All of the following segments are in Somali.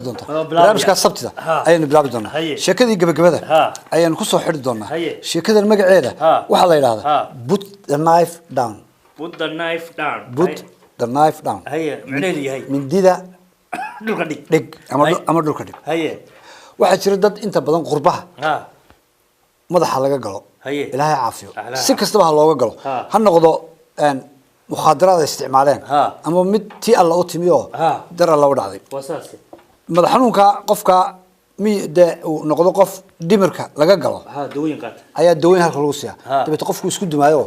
doontaa barnaamijka sabtida ayaynu bilaabi doonaa sheekadii gabagabada ayaynu ku soo xidhi doonaa sheekadan magaceeda waxa la yiraahdaa put the knife down put the knife down put the knife down haye macnaheedu yahay mindida dhulka dhig ama dhulka dhig haye waxa jira dad inta badan qurbaha madaxa laga galo ilaahay caafiyo si kastaba ha looga galo ha noqdo مخدرات استعمالين أما مد تي الله أوتميو در الله ودعي واساسي مدحنون قفكا مي ده نقض قف دمركا لقى قلا دوين قات أيه دوين هالكلوسيا تبي تقف ويسكت مايو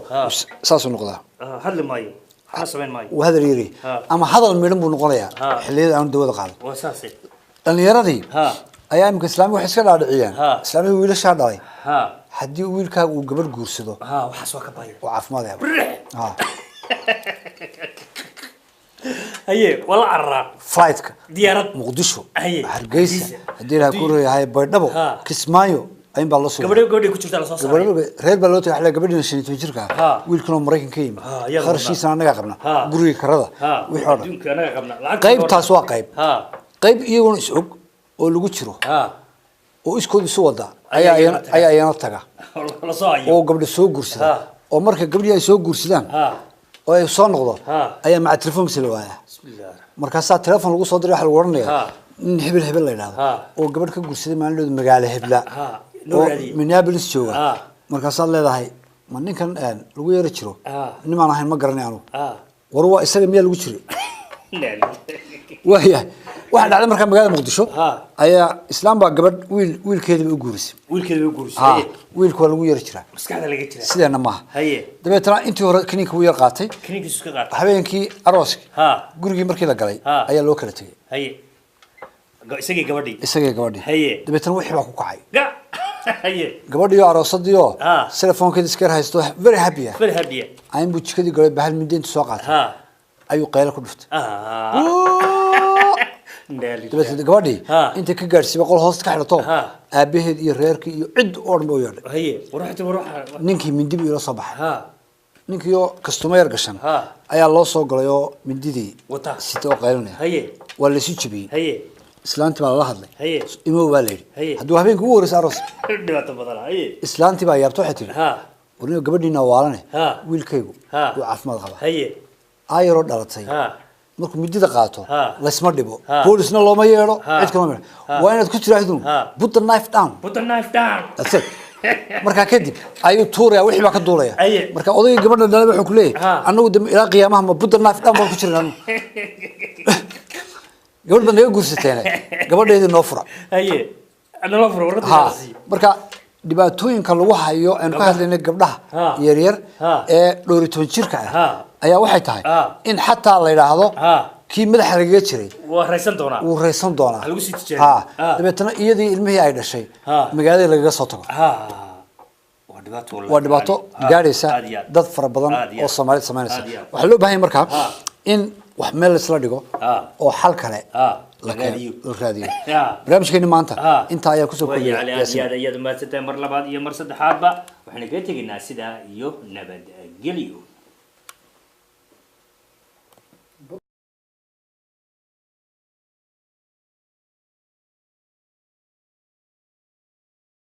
ساس النقطة هذا مايو حسبين مايو وهذا يري أما هذا الميرم بنقوليه حليل عن دول قال واساسي اللي يردي أيام كإسلامي وحسكال عاديين إسلامي ويل شاداي حدي ويل كا وقبل جورسدو وحسوا كباير وعف ما ذا هي والله عرّا فلايتك ديارات مقدشو هرقيسة هديرها كوري هاي بردبو كسمايو أين بالله سو قبل كنت على صوص ريال بالله تحلا قبل نشيل توجركا ويلكنوا مريكن كيم خرشي سنة نجا قبنا قروي كردا ويحرد قيب تاسوا قيب يجون يسوق ولو جتشرو وإسكود سودا أي نطقة أو قبل السوق قرصدا أو مركب قبل يسوق قرصدان oo soo noqdo ayaa ma telefoonka silwaaya bismillaah markaas telefoon lagu soo diray waxa lagu waranayaa in hebel la yiraahdo oo gabadh ka gursaday maalin magaalo hebla oo Minneapolis jooga markaas aad leedahay ma ninkan lagu yeero jiro nimaan ahayn ma garanay anu war waa isaga miyaa lagu jiray waxa dhacday markaa magaalada Muqdisho ayaa islaam baa gabadh wiilkeeda u guurisay wiilku lagu yeero jiraa maskaxda laga jiraa sideena ma haye dabeetana intii hore kiniinka uu yar qaatay kiniinkiisu ka qaatay habeenkii arooski gurigii markii la galay ayaa loo kala tagay haye isagii gabadhii haye dabeetana wixii baa ku kacay haye gabadhii aroosadii telefoonkeeda iska haysto very happy aan buu jikadii galay bahal mideen soo qaatay ayuu qayl ku dhuftay dabeetana gabadhii inta ka gaarsiibay qol hoos ka xirato aabaheed iyo reerkii iyo cid oo dhan oo yeedhay haye waruuxa ninkii mindib ila soo baxay ninkii oo customer gashan ayaa loo soo galay oo mindidii sita oo qaylinay haye waa la sii jibiyay haye islaantii baa la hadlay haye ima waa leeyahay hadduu habeenkii ugu horeysay aroos dhibaato badan haye islaantii baa yaabto waxay tiri warniyo gabadhiina waalane wiilkaygu uu caafimaad qaba haye ayro dhalatay markuu midida qaato la isma dhibo boolisna looma yeero cid kale ma waa inaad ku tiraahdo put the knife down that's it marka kadib ayuu tuuraya wixii baa ka duulaya marka odayga gabadha dhalay wuxuu ku leeyahay anagu ilaa qiyaamaha ma put the knife down baan ku jirnaa gabadh baan naga guursateen gabadheedii noo fura ana loo furo warqadii marka dhibaatooyinka lagu hayo aan ka hadlaynay gabdhaha yaryar ee dhooritoon jirka ayaa waxay tahay in xataa la yiraahdo kii madaxa laga jiray wuu reysan doonaa lagu sii tijaabay dabeetana iyadii ilmihii ay dhashay magaalada laga soo tago waa dhibaato gaaraysa dad fara badan oo Soomaaliyeed sameynaysa waxa loo baahan markaa in wax meel isla dhigo oo xal kale la raadiyo barnaamijkeena maanta inta ayaa ku soo koobay iyada ma saddex mar labaad iyo mar saddexaadba waxaan ka tegaynaa sida iyo nabad geliyo